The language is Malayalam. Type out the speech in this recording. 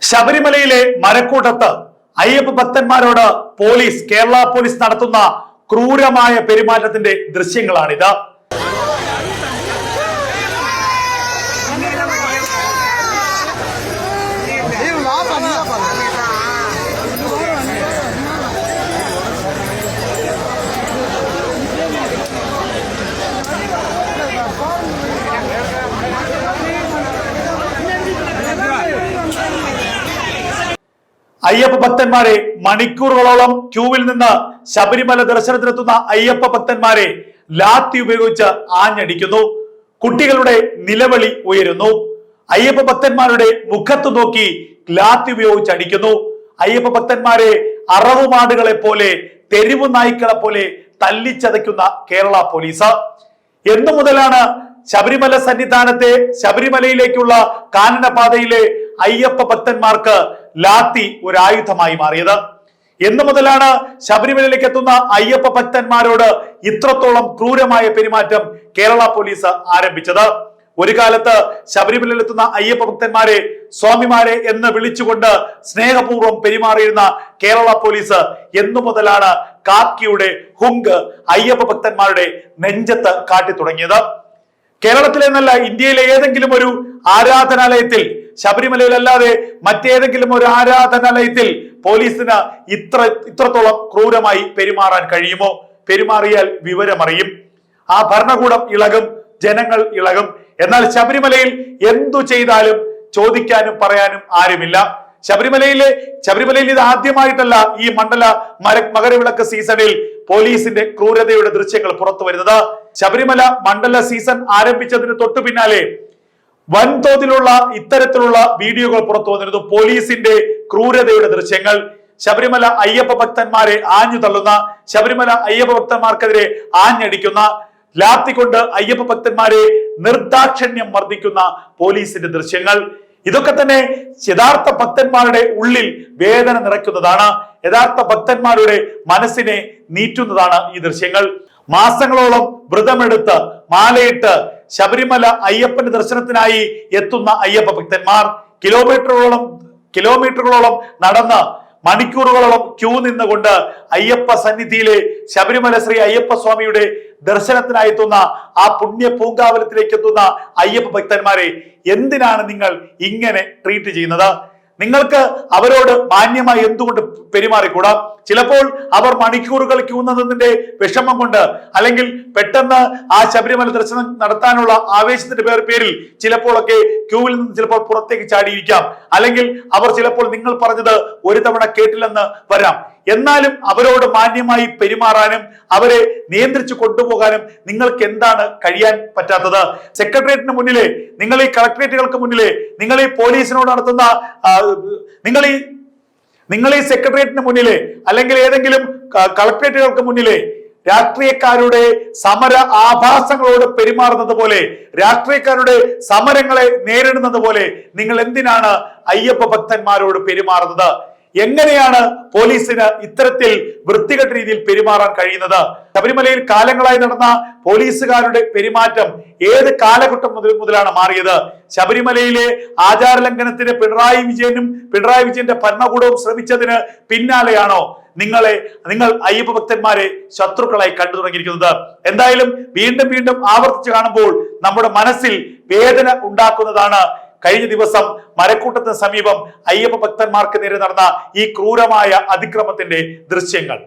ശബരിമലയിലെ മരക്കൂട്ടത്ത് അയ്യപ്പ ഭക്തന്മാരോട് കേരള പോലീസ് നടത്തുന്ന ക്രൂരമായ പെരുമാറ്റത്തിന്റെ ദൃശ്യങ്ങളാണിത്. അയ്യപ്പ ഭക്തന്മാരെ മണിക്കൂറുകളോളം ക്യൂവിൽ നിന്ന് ശബരിമല ദർശനത്തിനെത്തുന്ന അയ്യപ്പ ഭക്തന്മാരെ ലാത്തി ഉപയോഗിച്ച് ആഞ്ഞടിക്കുന്നു. കുട്ടികളുടെ നിലവിളി ഉയരുന്നു. അയ്യപ്പ ഭക്തന്മാരുടെ മുഖത്ത് നോക്കി ലാത്തി ഉപയോഗിച്ച് അടിക്കുന്നു. അയ്യപ്പ ഭക്തന്മാരെ അറവുമാടുകളെ പോലെ, തെരുവു നായ്ക്കളെ പോലെ തല്ലിച്ചതയ്ക്കുന്ന കേരള പോലീസ്. എന്നു മുതലാണ് ശബരിമല സന്നിധാനത്തെ ശബരിമലയിലേക്കുള്ള കാനനപാതയിലെ അയ്യപ്പ ഭക്തന്മാർക്ക് ലാത്തി ഒരു ആയുധമായി മാറിയത്? എന്നു മുതലാണ് ശബരിമലയിലേക്ക് എത്തുന്ന അയ്യപ്പ ഭക്തന്മാരോട് ഇത്രത്തോളം ക്രൂരമായ പെരുമാറ്റം കേരള പോലീസ് ആരംഭിച്ചത്? ഒരു കാലത്ത് ശബരിമലയിൽ എത്തുന്ന അയ്യപ്പ ഭക്തന്മാരെ സ്വാമിമാരെ എന്ന് വിളിച്ചുകൊണ്ട് സ്നേഹപൂർവ്വം പെരുമാറിയിരുന്ന കേരള പോലീസ് എന്നു മുതലാണ് കാക്കിയുടെ ഹുങ്ക് അയ്യപ്പ ഭക്തന്മാരുടെ നെഞ്ചത്ത് കാട്ടി തുടങ്ങിയത്? കേരളത്തിലെ എന്നല്ല, ഇന്ത്യയിലെ ഏതെങ്കിലും ഒരു ആരാധനാലയത്തിൽ, ശബരിമലയിലല്ലാതെ മറ്റേതെങ്കിലും ഒരു ആരാധനാലയത്തിൽ പോലീസിന് ഇത്രത്തോളം ക്രൂരമായി പെരുമാറാൻ കഴിയുമോ? പെരുമാറിയാൽ വിവരമറിയും. ആ ഭരണകൂടം ഇളകും, ജനങ്ങൾ ഇളകും. എന്നാൽ ശബരിമലയിൽ എന്തു ചെയ്താലും ചോദിക്കാനും പറയാനും ആരുമില്ല. ശബരിമലയിൽ ഇത് ആദ്യമായിട്ടല്ല ഈ മകരവിളക്ക് സീസണിൽ പോലീസിന്റെ ക്രൂരതയുടെ ദൃശ്യങ്ങൾ പുറത്തു വരുന്നത്. ശബരിമല മണ്ഡല സീസൺ ആരംഭിച്ചതിന് തൊട്ടു പിന്നാലെ വൻതോതിലുള്ള ഇത്തരത്തിലുള്ള വീഡിയോകൾ പുറത്തു വന്നിരുന്നു. പോലീസിന്റെ ക്രൂരതയുടെ ദൃശ്യങ്ങൾ, ശബരിമല അയ്യപ്പ ഭക്തന്മാരെ ആഞ്ഞു തള്ളുന്ന, ശബരിമല അയ്യപ്പ ഭക്തന്മാർക്കെതിരെ ആഞ്ഞടിക്കുന്ന, ലാത്തി കൊണ്ട് അയ്യപ്പ ഭക്തന്മാരെ നിർദാക്ഷിണ്യം മർദ്ദിക്കുന്ന പോലീസിന്റെ ദൃശ്യങ്ങൾ. ഇതൊക്കെ തന്നെ യഥാർത്ഥ ഭക്തന്മാരുടെ ഉള്ളിൽ വേദന നിറയ്ക്കുന്നതാണ്. യഥാർത്ഥ ഭക്തന്മാരുടെ മനസ്സിനെ നീറ്റുന്നതാണ് ഈ ദൃശ്യങ്ങൾ. മാസങ്ങളോളം വ്രതമെടുത്ത് മാലയിട്ട് ശബരിമല അയ്യപ്പന്റെ ദർശനത്തിനായി എത്തുന്ന അയ്യപ്പ ഭക്തന്മാർ കിലോമീറ്ററുകളോളം നടന്ന് മണിക്കൂറുകളോളം ക്യൂ നിന്നുകൊണ്ട് അയ്യപ്പ സന്നിധിയിലെ ശബരിമല ശ്രീ അയ്യപ്പ സ്വാമിയുടെ ദർശനത്തിനായി എത്തുന്ന ആ പുണ്യ പൂങ്കാവനത്തിലേക്ക് എത്തുന്ന അയ്യപ്പ ഭക്തന്മാരെ എന്തിനാണ് നിങ്ങൾ ഇങ്ങനെ ട്രീറ്റ് ചെയ്യുന്നത്? നിങ്ങൾക്ക് അവരോട് മാന്യമായി എന്തുകൊണ്ട് പെരുമാറിക്കൂടാ? ചിലപ്പോൾ അവർ മണിക്കൂറുകൾ ക്യൂ നിന്നതിന്റെ വിഷമം കൊണ്ട്, അല്ലെങ്കിൽ പെട്ടെന്ന് ആ ശബരിമല ദർശനം നടത്താനുള്ള ആവേശത്തിന്റെ പേരിൽ ചിലപ്പോഴൊക്കെ ക്യൂവിൽ നിന്ന് ചിലപ്പോൾ പുറത്തേക്ക് ചാടിയിരിക്കാം. അല്ലെങ്കിൽ അവർ ചിലപ്പോൾ നിങ്ങൾ പറഞ്ഞത് ഒരു തവണ കേട്ടില്ലെന്ന് വരാം. എന്നാലും അവരോട് മാന്യമായി പെരുമാറാനും അവരെ നിയന്ത്രിച്ചു കൊണ്ടുപോകാനും നിങ്ങൾക്ക് എന്താണ് കഴിയാൻ പറ്റാത്തത്? സെക്രട്ടേറിയറ്റിന് മുന്നിലെ, നിങ്ങൾ ഈ കളക്ടറേറ്റുകൾക്ക് മുന്നിലെ, നിങ്ങൾ ഈ പോലീസിനോട് നടത്തുന്ന നിങ്ങൾ ഈ സെക്രട്ടേറിയറ്റിന് മുന്നിലെ അല്ലെങ്കിൽ ഏതെങ്കിലും കളക്ടറേറ്റുകൾക്ക് മുന്നിലെ രാഷ്ട്രീയക്കാരുടെ സമര ആഭാസങ്ങളോട് പെരുമാറുന്നത് പോലെ, രാഷ്ട്രീയക്കാരുടെ സമരങ്ങളെ നേരിടുന്നത് പോലെ നിങ്ങൾ എന്തിനാണ് അയ്യപ്പ ഭക്തന്മാരോട് പെരുമാറുന്നത്? എങ്ങനെയാണ് പോലീസിന് ഇത്തരത്തിൽ വൃത്തികെട്ട രീതിയിൽ പെരുമാറാൻ കഴിയുന്നത്? ശബരിമലയിൽ കാലങ്ങളായി നടന്ന പോലീസുകാരുടെ പെരുമാറ്റം ഏത് കാലഘട്ടം മുതലാണ് മാറിയത്? ശബരിമലയിലെ ആചാരലംഘനത്തിന് പിണറായി വിജയന്റെ ഭരണകൂടവും ശ്രമിച്ചതിന് പിന്നാലെയാണോ നിങ്ങൾ അയ്യപ്പ ഭക്തന്മാരെ ശത്രുക്കളായി കണ്ടു തുടങ്ങിയിരിക്കുന്നത്? എന്തായാലും വീണ്ടും ആവർത്തിച്ച് കാണുമ്പോൾ നമ്മുടെ മനസ്സിൽ വേദന ഉണ്ടാക്കുന്നതാണ് കഴിഞ്ഞ ദിവസം മരക്കൂട്ടത്തിന് സമീപം അയ്യപ്പ ഭക്തന്മാർക്ക് നേരെ നടന്ന ഈ ക്രൂരമായ അതിക്രമത്തിന്റെ ദൃശ്യങ്ങൾ.